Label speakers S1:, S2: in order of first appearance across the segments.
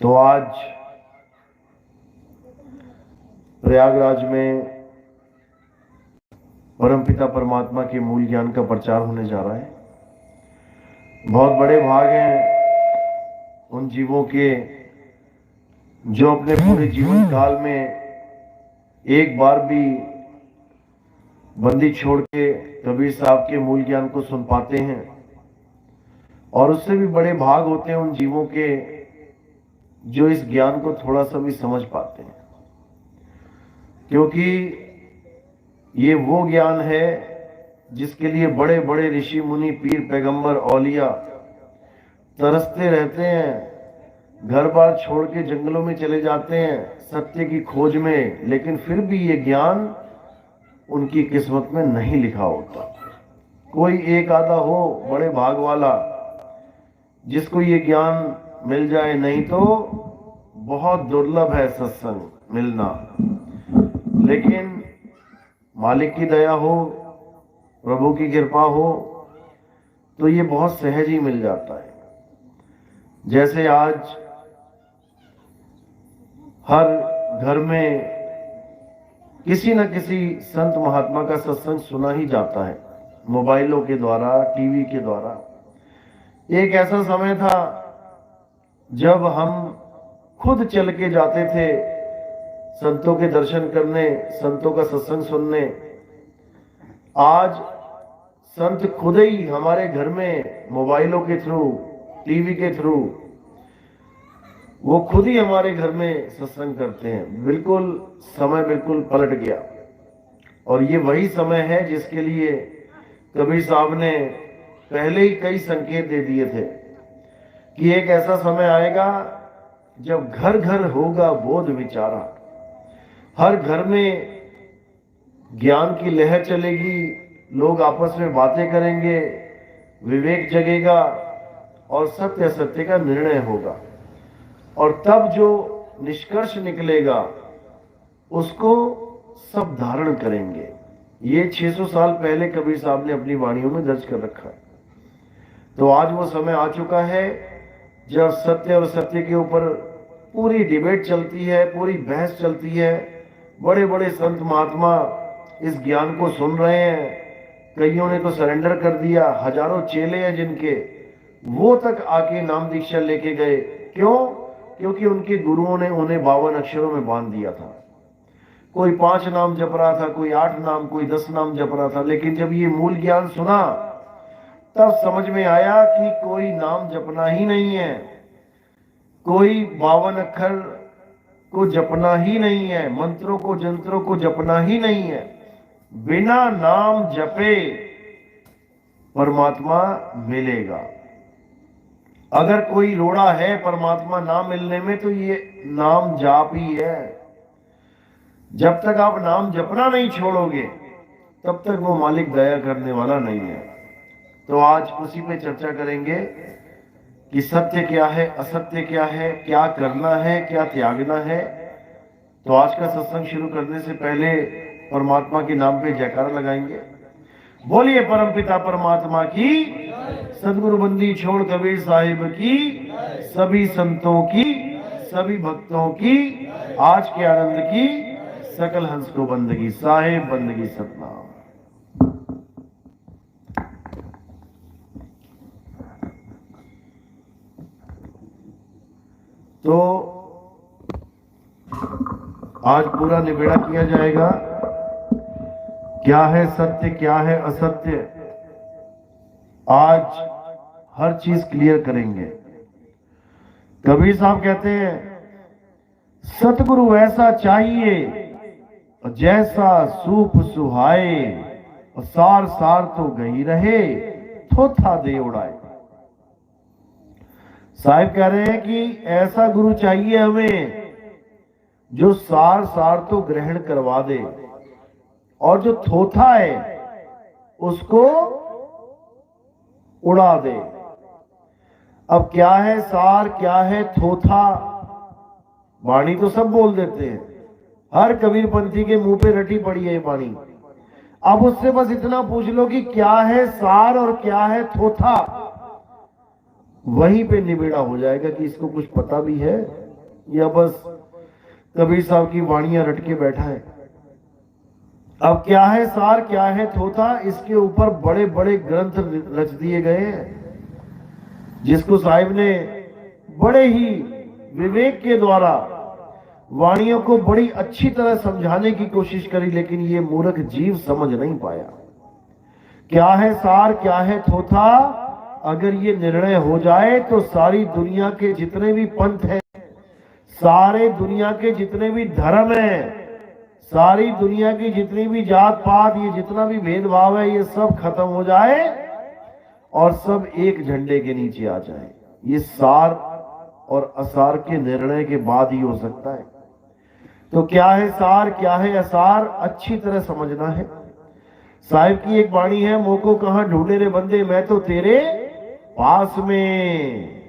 S1: तो आज प्रयागराज में परमपिता परमात्मा के मूल ज्ञान का प्रचार होने जा रहा है। बहुत बड़े भाग हैं उन जीवों के जो अपने पूरे जीवन काल में एक बार भी बंदी छोड़ के कबीर साहब के मूल ज्ञान को सुन पाते हैं, और उससे भी बड़े भाग होते हैं उन जीवों के जो इस ज्ञान को थोड़ा सा भी समझ पाते हैं, क्योंकि ये वो ज्ञान है जिसके लिए बड़े बड़े ऋषि मुनि पीर पैगंबर औलिया तरसते रहते हैं, घर बार छोड़ के जंगलों में चले जाते हैं सत्य की खोज में, लेकिन फिर भी ये ज्ञान उनकी किस्मत में नहीं लिखा होता। कोई एक आधा हो बड़े भाग वाला जिसको ये ज्ञान मिल जाए, नहीं तो बहुत दुर्लभ है सत्संग मिलना। लेकिन मालिक की दया हो, प्रभु की कृपा हो, तो ये बहुत सहज ही मिल जाता है। जैसे आज हर घर में किसी न किसी संत महात्मा का सत्संग सुना ही जाता है, मोबाइलों के द्वारा, टीवी के द्वारा। एक ऐसा समय था जब हम खुद चल के जाते थे संतों के दर्शन करने, संतों का सत्संग सुनने। आज संत खुद ही हमारे घर में मोबाइलों के थ्रू, टीवी के थ्रू, वो खुद ही हमारे घर में सत्संग करते हैं। बिल्कुल समय बिल्कुल पलट गया, और ये वही समय है जिसके लिए कबीर साहब ने पहले ही कई संकेत दे दिए थे कि एक ऐसा समय आएगा जब घर घर होगा बोध विचारा। हर घर में ज्ञान की लहर चलेगी, लोग आपस में बातें करेंगे, विवेक जगेगा और सत्य असत्य का निर्णय होगा, और तब जो निष्कर्ष निकलेगा उसको सब धारण करेंगे। ये 600 साल पहले कबीर साहब ने अपनी वाणियों में दर्ज कर रखा है। तो आज वो समय आ चुका है जब सत्य और सत्य के ऊपर पूरी डिबेट चलती है, पूरी बहस चलती है। बड़े बड़े संत महात्मा इस ज्ञान को सुन रहे हैं, कईयों ने तो सरेंडर कर दिया। हजारों चेले हैं जिनके, वो तक आके नाम दीक्षा लेके गए। क्यों? क्योंकि उनके गुरुओं ने उन्हें 52 अक्षरों में बांध दिया था। कोई 5 नाम जप रहा था, कोई 8 नाम, कोई 10 नाम जप रहा था। लेकिन जब ये मूल ज्ञान सुना तब समझ में आया कि कोई नाम जपना ही नहीं है, कोई 52 अक्षर को जपना ही नहीं है, मंत्रों को जंत्रों को जपना ही नहीं है। बिना नाम जपे परमात्मा मिलेगा। अगर कोई रोड़ा है परमात्मा ना मिलने में, तो ये नाम जाप ही है। जब तक आप नाम जपना नहीं छोड़ोगे तब तक वो मालिक दया करने वाला नहीं है। तो आज उसी पे चर्चा करेंगे कि सत्य क्या है, असत्य क्या है, क्या करना है, क्या त्यागना है। तो आज का सत्संग शुरू करने से पहले परमात्मा के नाम पे जयकारा लगाएंगे। बोलिए परमपिता परमात्मा की, सदगुरु बंदी छोड़ कबीर साहिब की, सभी संतों की, सभी भक्तों की, आज के आनंद की, सकल हंस को बंदगी। साहिब बंदगी सतनाम। तो आज पूरा निबेड़ा किया जाएगा, क्या है सत्य, क्या है असत्य। आज हर चीज क्लियर करेंगे। कबीर साहब कहते हैं, सतगुरु ऐसा चाहिए जैसा सूप सुहाए, और सार सार तो गई रहे, थोथा दे उड़ाए। साहिब कह रहे हैं कि ऐसा गुरु चाहिए हमें जो सार सार तो ग्रहण करवा दे, और जो थोथा है उसको उड़ा दे। अब क्या है सार, क्या है थोथा? वाणी तो सब बोल देते हैं, हर कबीरपंथी के मुंह पे रटी पड़ी है ये वाणी। अब उससे बस इतना पूछ लो कि क्या है सार और क्या है थोथा, वहीं पे निबेड़ा हो जाएगा कि इसको कुछ पता भी है या बस कबीर साहब की वाणियां रट के बैठा है? अब क्या है सार, क्या है थोथा, इसके ऊपर बड़े बड़े ग्रंथ रच दिए गए हैं, जिसको साहिब ने बड़े ही विवेक के द्वारा वाणियों को बड़ी अच्छी तरह समझाने की कोशिश करी, लेकिन ये मूर्ख जीव समझ नहीं पाया। क्या है सार, क्या है थोथा, अगर ये निर्णय हो जाए तो सारी दुनिया के जितने भी पंथ हैं, सारे दुनिया के जितने भी धर्म हैं, सारी दुनिया की जितनी भी जात पात, ये जितना भी भेदभाव है, ये सब खत्म हो जाए और सब एक झंडे के नीचे आ जाए। ये सार और असार के निर्णय के बाद ही हो सकता है। तो क्या है सार, क्या है असार, अच्छी तरह समझना है। साहिब की एक वाणी है, मोको कहां ढूंढे रे बंदे, मैं तो तेरे पास में।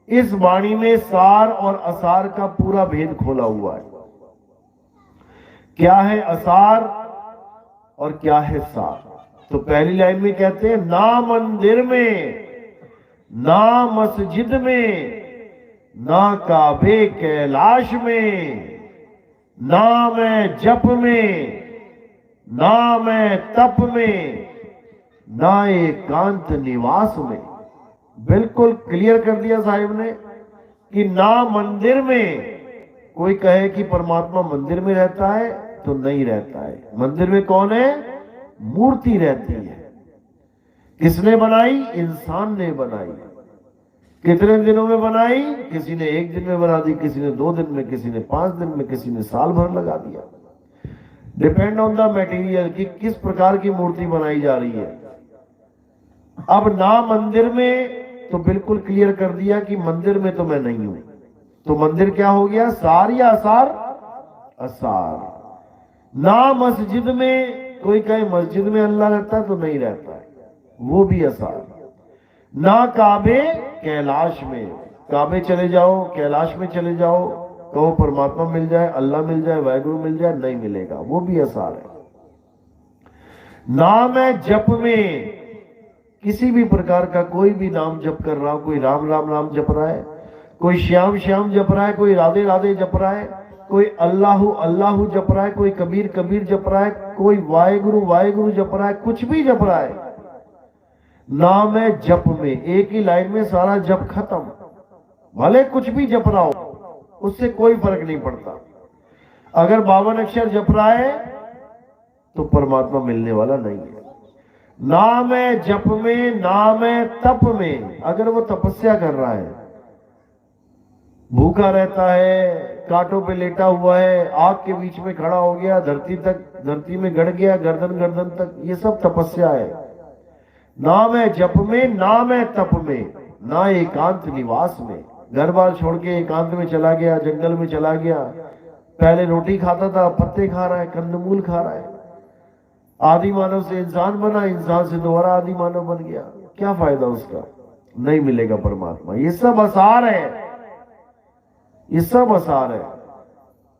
S1: इस वाणी में सार और असार का पूरा भेद खोला हुआ है। क्या है असार और क्या है सार? तो पहली लाइन में कहते हैं, ना मंदिर में, ना मस्जिद में, ना काबे कैलाश में, ना मैं जप में, ना मैं तप में, ना एकांत निवास में। बिल्कुल क्लियर कर दिया साहिब ने कि ना मंदिर में। कोई कहे कि परमात्मा मंदिर में रहता है, तो नहीं रहता है। मंदिर में कौन है? मूर्ति रहती है। किसने बनाई? इंसान ने बनाई। कितने दिनों में बनाई? किसी ने एक दिन में बना दी, किसी ने 2 दिन में, किसी ने 5 दिन में, किसी ने साल भर लगा दिया। डिपेंड ऑन द मटेरियल कि किस प्रकार की मूर्ति बनाई जा रही है। अब ना मंदिर में, तो बिल्कुल क्लियर कर दिया कि मंदिर में तो मैं नहीं हूं। तो मंदिर क्या हो गया? सार या असार? असार। ना मस्जिद में, कोई कहे मस्जिद में अल्लाह रहता है, तो नहीं रहता है, वो भी असार। ना काबे कैलाश में, काबे चले जाओ, कैलाश में चले जाओ, कहो परमात्मा मिल जाए, अल्लाह मिल जाए, वाहिगुरु मिल जाए, नहीं मिलेगा, वो भी असार है। ना मैं जप में, किसी भी प्रकार का कोई भी नाम जप कर रहा हो, कोई राम राम नाम जप रहा है, कोई श्याम श्याम जप रहा है, कोई राधे राधे जप रहा है, कोई अल्लाहु अल्लाहु जप रहा है, कोई कबीर कबीर जप रहा है, कोई वाहिगुरु वाहिगुरु जप रहा है, कुछ भी जप रहा है, नाम है जप में। एक ही लाइन में सारा जप खत्म। भले कुछ भी जप रहा हो, उससे कोई फर्क नहीं पड़ता। अगर 52 अक्षर जप रहा है तो परमात्मा मिलने वाला नहीं है। नाम है जप में, नाम है तप में। अगर वो तपस्या कर रहा है, भूखा रहता है, कांटों पे लेटा हुआ है, आग के बीच में खड़ा हो गया, धरती में गड़ गया, गर्दन गर्दन तक, ये सब तपस्या है। नाम है जप में, नाम है तप में, ना एकांत निवास में। घर बार छोड़ के एकांत में चला गया, जंगल में चला गया, पहले रोटी खाता था, पत्ते खा रहा है, कंदमूल खा रहा है, आदि मानव से इंसान बना, इंसान से दोबारा आदि मानव बन गया, क्या फायदा उसका? नहीं मिलेगा परमात्मा। ये सब असार है, ये सब असार है।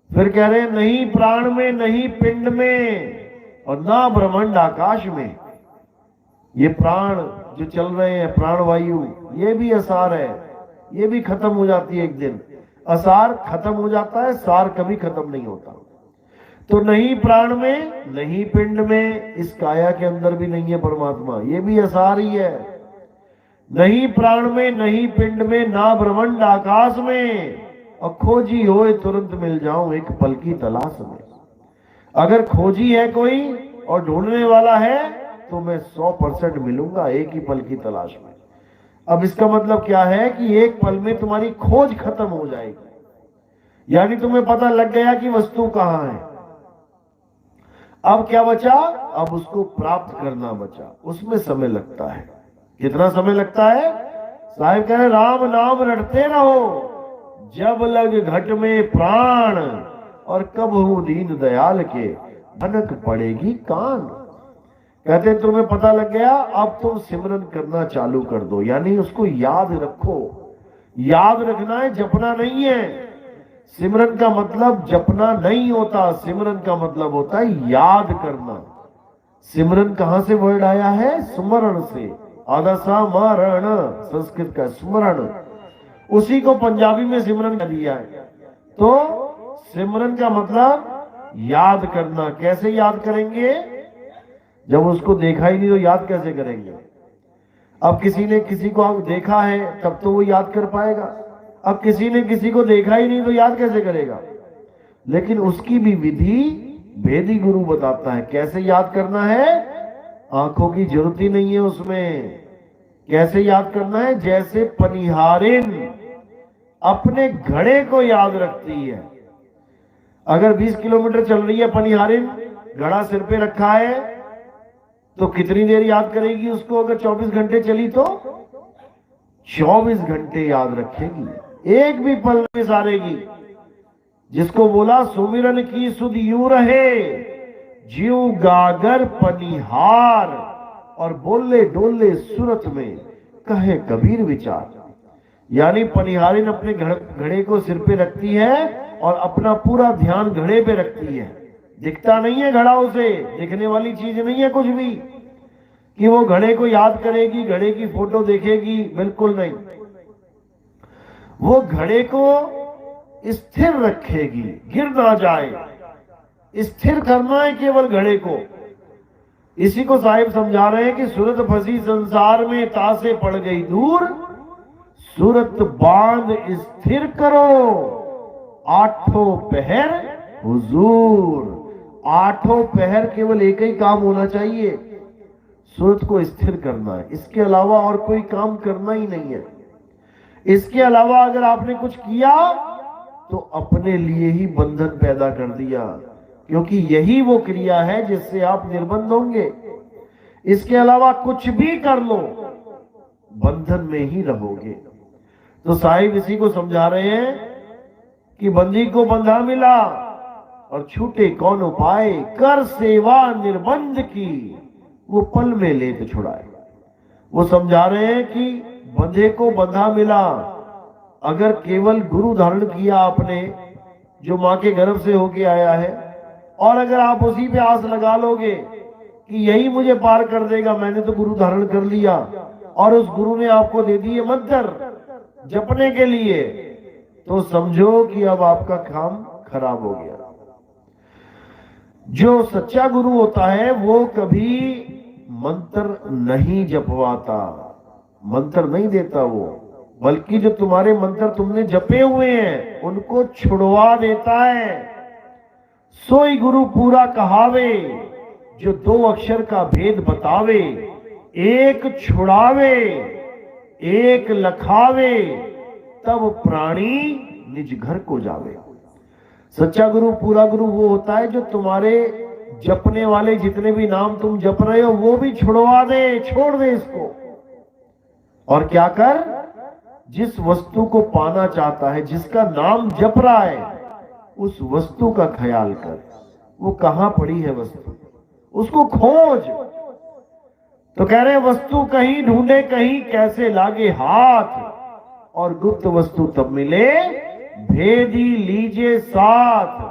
S1: फिर कह रहे नहीं प्राण में, नहीं पिंड में, और ना ब्रह्मांड आकाश में। ये प्राण जो चल रहे हैं, प्राणवायु, ये भी असार है, ये भी खत्म हो जाती है एक दिन। असार खत्म हो जाता है, सार कभी खत्म नहीं होता। तो नहीं प्राण में, नहीं पिंड में, इस काया के अंदर भी नहीं है परमात्मा, ये भी असार ही है। नहीं प्राण में, नहीं पिंड में, ना ब्रह्मांड आकाश में, और खोजी होए तुरंत मिल जाऊं एक पल की तलाश में। अगर खोजी है कोई और ढूंढने वाला है, तो मैं 100% मिलूंगा एक ही पल की तलाश में। अब इसका मतलब क्या है कि एक पल में तुम्हारी खोज खत्म हो जाएगी, यानी तुम्हें पता लग गया कि वस्तु कहां है। अब क्या बचा? अब उसको प्राप्त करना बचा, उसमें समय लगता है। कितना समय लगता है? साहिब कह रहे राम नाम रटते रहो जब लग घट में प्राण, और कब हूं दीन दयाल के भनक पड़ेगी कान। कहते तुम्हें पता लग गया, अब तुम सिमरन करना चालू कर दो, यानी उसको याद रखो। याद रखना है, जपना नहीं है। सिमरन का मतलब जपना नहीं होता, सिमरन का मतलब होता है याद करना। सिमरन कहां से वर्ड आया है? स्मरण से। आधा समारण संस्कृत का स्मरण, उसी को पंजाबी में सिमरन कर दिया है। तो सिमरन का मतलब याद करना। कैसे याद करेंगे? जब उसको देखा ही नहीं तो याद कैसे करेंगे? अब किसी ने किसी को देखा है तब तो वो याद कर पाएगा। अब किसी ने किसी को देखा ही नहीं तो याद कैसे करेगा? लेकिन उसकी भी विधि भेदी गुरु बताता है। कैसे याद करना है? आंखों की जरूरत ही नहीं है उसमें। कैसे याद करना है? जैसे पनिहारिन अपने घड़े को याद रखती है। अगर 20 किलोमीटर चल रही है पनिहारिन, घड़ा सिर पे रखा है, तो कितनी देर याद करेगी उसको? अगर 24 घंटे चली तो 24 घंटे याद रखेगी, एक भी पल नहीं सारेगी। जिसको बोला सुमिरन की सुध यूं रहे, जीव गागर पनिहार, और बोले डोले सूरत में कहे कबीर विचार। यानी पनिहारिन अपने घड़े को सिर पे रखती है और अपना पूरा ध्यान घड़े पे रखती है। दिखता नहीं है घड़ा, उसे दिखने वाली चीज नहीं है कुछ भी कि वो घड़े को याद करेगी, घड़े की फोटो देखेगी, बिल्कुल नहीं। वो घड़े को स्थिर रखेगी, गिर ना जाए। स्थिर करना है केवल घड़े को। इसी को साहिब समझा रहे हैं कि सूरत फंसी संसार में, तासे पड़ गई दूर, सूरत बांध स्थिर करो, आठों पहर हुजूर। आठों पहर केवल एक ही काम होना चाहिए, सूरत को स्थिर करना है। इसके अलावा और कोई काम करना ही नहीं है। इसके अलावा अगर आपने कुछ किया तो अपने लिए ही बंधन पैदा कर दिया, क्योंकि यही वो क्रिया है जिससे आप निर्बंध होंगे। इसके अलावा कुछ भी कर लो, बंधन में ही रहोगे। तो साहिब इसी को समझा रहे हैं कि बंदी को बंधा मिला और छूटे कौन उपाय, कर सेवा निर्बंध की, वो पल में लेत छुड़ाए। वो समझा रहे हैं कि बंधे को बंधा मिला, अगर केवल गुरु धारण किया आपने, जो मां के गर्भ से होके आया है, और अगर आप उसी पे आस लगा लोगे कि यही मुझे पार कर देगा, मैंने तो गुरु धारण कर लिया, और उस गुरु ने आपको दे दिए मंत्र जपने के लिए, तो समझो कि अब आपका काम खराब हो गया। जो सच्चा गुरु होता है वो कभी मंत्र नहीं जपवाता, मंत्र नहीं देता वो, बल्कि जो तुम्हारे मंत्र तुमने जपे हुए हैं उनको छुड़वा देता है। सोई गुरु पूरा कहावे, जो दो अक्षर का भेद बतावे, एक छुड़ावे एक लखावे, तब प्राणी निज घर को जावे। सच्चा गुरु, पूरा गुरु वो होता है जो तुम्हारे जपने वाले जितने भी नाम तुम जप रहे हो वो भी छुड़वा दे, छोड़ दे इसको। और क्या कर, जिस वस्तु को पाना चाहता है, जिसका नाम जप रहा है, उस वस्तु का ख्याल कर। वो कहां पड़ी है वस्तु, उसको खोज। तो कह रहे वस्तु कहीं ढूंढे कहीं, कैसे लागे हाथ, और गुप्त वस्तु तब मिले, भेदी लीजे साथ।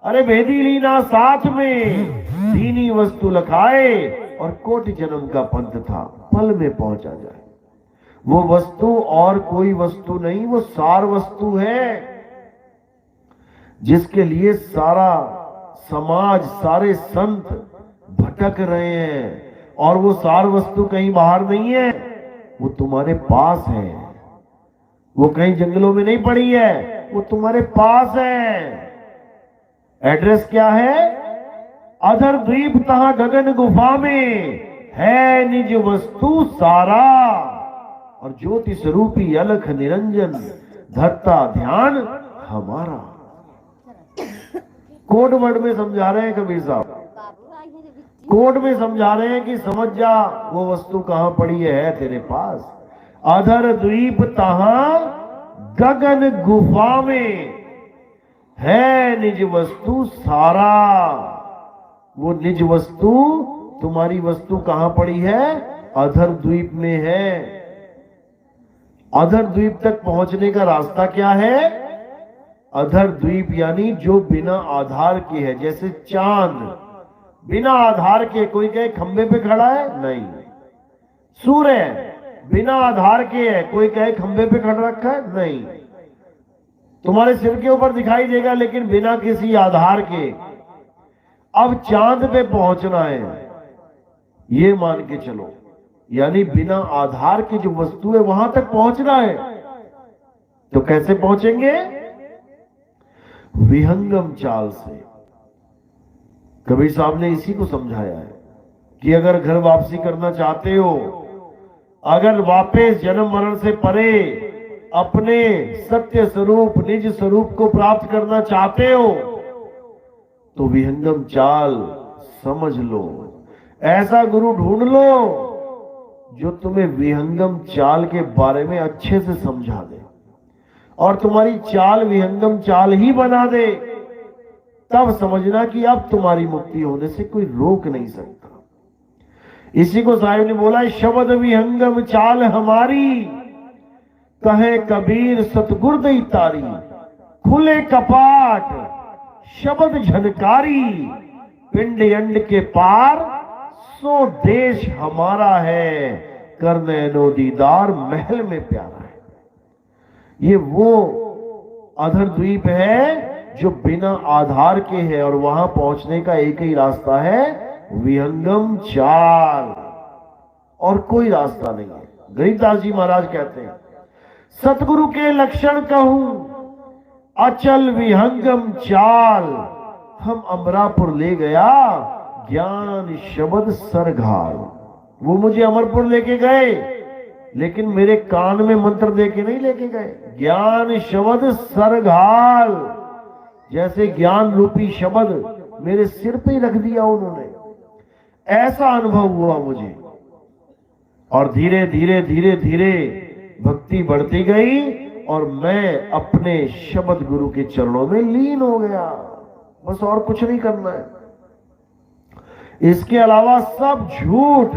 S1: अरे भेदी लीना साथ में, दीनी वस्तु लखाए, और कोटि जन्म का पंथ था, पल में पहुंचा जाए। वो वस्तु और कोई वस्तु नहीं, वो सार वस्तु है, जिसके लिए सारा समाज, सारे संत भटक रहे हैं। और वो सार वस्तु कहीं बाहर नहीं है, वो तुम्हारे पास है। वो कहीं जंगलों में नहीं पड़ी है, वो तुम्हारे पास है। एड्रेस क्या है? अधर द्वीप तहां गगन गुफा में, है निज वस्तु सारा, और ज्योति स्वरूपी अलख निरंजन, धरता ध्यान हमारा। कोड वर्ड में समझा रहे हैं कबीर साहब, कोड में समझा रहे हैं कि समझ जा वो वस्तु कहां पड़ी है तेरे पास। अधर द्वीप तहां गगन गुफा में, है निज वस्तु सारा। वो निज वस्तु, तुम्हारी वस्तु कहां पड़ी है? अधर द्वीप में है। अधर द्वीप तक पहुंचने का रास्ता क्या है? अधर द्वीप यानी जो बिना आधार के है, जैसे चांद बिना आधार के, कोई कहे खंबे पे खड़ा है, नहीं। सूर्य बिना आधार के है, कोई कहे खंबे पे खड़ा रखा है, नहीं। तुम्हारे सिर के ऊपर दिखाई देगा, लेकिन बिना किसी आधार के। अब चांद पे पहुंचना है, ये मान के चलो, यानी बिना आधार की जो वस्तु है वहां तक पहुंचना है। तो कैसे पहुंचेंगे? विहंगम चाल से। कबीर साहब ने इसी को समझाया है कि अगर घर वापसी करना चाहते हो, अगर वापस जन्म मरण से परे अपने सत्य स्वरूप निज स्वरूप को प्राप्त करना चाहते हो, तो विहंगम चाल समझ लो। ऐसा गुरु ढूंढ लो जो तुम्हें विहंगम चाल के बारे में अच्छे से समझा दे और तुम्हारी चाल विहंगम चाल ही बना दे। तब समझना कि अब तुम्हारी मुक्ति होने से कोई रोक नहीं सकता। इसी को साहिब ने बोला, शब्द विहंगम चाल हमारी, कहे कबीर सतगुर दई तारी। खुले कपाट शब्द झनकारी, पिंड अंड के पार सो देश हमारा है। करने नो दीदार महल में प्यारा है। ये वो अधर द्वीप है जो बिना आधार के है, और वहां पहुंचने का एक ही रास्ता है, विहंगम चाल, और कोई रास्ता नहीं है। गरीबदास जी महाराज कहते हैं, सतगुरु के लक्षण कहूं अचल विहंगम चाल। हम अमरापुर ले गया ज्ञान शब्द सरघाल। वो मुझे अमरपुर लेके गए, लेकिन मेरे कान में मंत्र दे के नहीं लेके गए। ज्ञान शब्द सरघाल, जैसे ज्ञान रूपी शब्द मेरे सिर पे ही रख दिया उन्होंने। ऐसा अनुभव हुआ मुझे, और धीरे धीरे धीरे धीरे भक्ति बढ़ती गई और मैं अपने शब्द गुरु के चरणों में लीन हो गया। बस और कुछ नहीं करना है। इसके अलावा सब झूठ,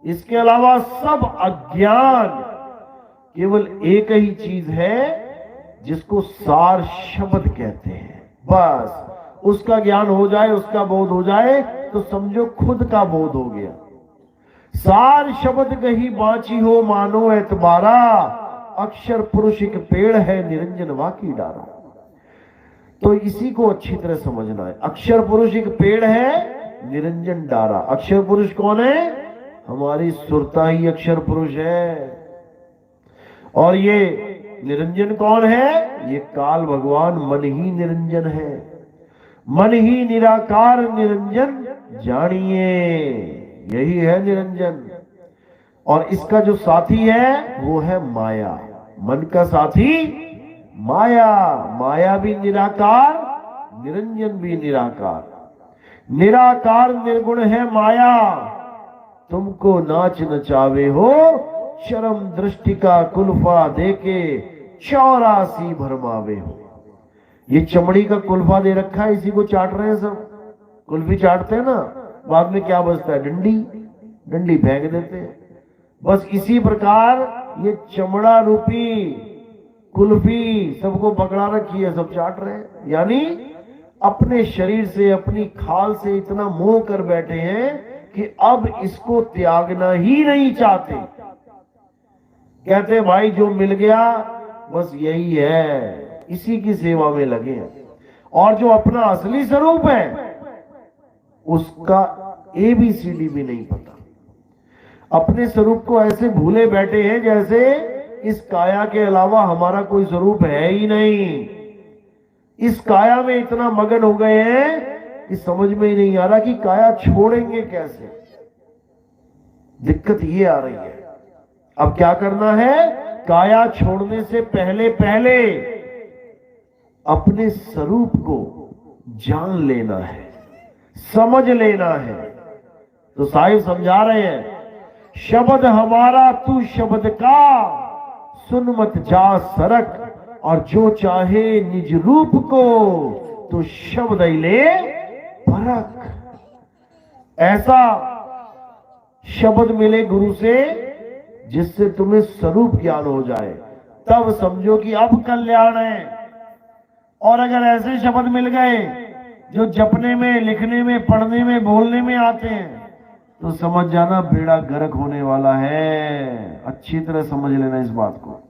S1: इसके अलावा सब अज्ञान। केवल एक ही चीज है जिसको सार शब्द कहते हैं। बस उसका ज्ञान हो जाए, उसका बोध हो जाए, तो समझो खुद का बोध हो गया। सार शब्द कही बांची हो मानो एतबारा। अक्षर पुरुष एक पेड़ है निरंजन वाकी डारा। तो इसी को अच्छी तरह समझना है। अक्षर पुरुष एक पेड़ है, निरंजन डारा। अक्षर पुरुष कौन है? हमारी सुरता ही अक्षर पुरुष है। और ये निरंजन कौन है? ये काल भगवान मन ही निरंजन है। मन ही निराकार निरंजन जानिए, यही है निरंजन। और इसका जो साथी है वो है माया। मन का साथी माया। माया भी निराकार, निरंजन भी निराकार। निराकार निर्गुण है माया। तुमको नाच नचावे हो शर्म दृष्टि का कुल्फा देके 84 भरमावे हो। ये चमड़ी का कुल्फा दे रखा है, इसी को चाट रहे हैं सब। कुल्फी चाटते हैं ना, बाद में क्या बचता है? डंडी। डंडी फेंक देते हैं। बस इसी प्रकार ये चमड़ा रूपी कुल्फी सबको पकड़ा रखी है, सब चाट रहे हैं। यानी अपने शरीर से, अपनी खाल से इतना मोह कर बैठे हैं कि अब इसको त्यागना ही नहीं चाहते। कहते भाई जो मिल गया बस यही है, इसी की सेवा में लगे हैं। और जो अपना असली स्वरूप है उसका ABCD भी नहीं पता। अपने स्वरूप को ऐसे भूले बैठे हैं जैसे इस काया के अलावा हमारा कोई स्वरूप है ही नहीं। इस काया में इतना मगन हो गए हैं कि समझ में ही नहीं आ रहा कि काया छोड़ेंगे कैसे। दिक्कत ये आ रही है। अब क्या करना है? काया छोड़ने से पहले पहले अपने स्वरूप को जान लेना है, समझ लेना है। तो साहिब समझा रहे हैं, शब्द हमारा तू शब्द का, सुन मत जा सरक, और जो चाहे निज रूप को तो शब्द ले परख। ऐसा शब्द मिले गुरु से जिससे तुम्हें स्वरूप ज्ञान हो जाए, तब समझो कि अब कल्याण है। और अगर ऐसे शब्द मिल गए जो जपने में, लिखने में, पढ़ने में, बोलने में आते हैं, तो समझ जाना बेड़ा गर्क होने वाला है। अच्छी तरह समझ लेना इस बात को।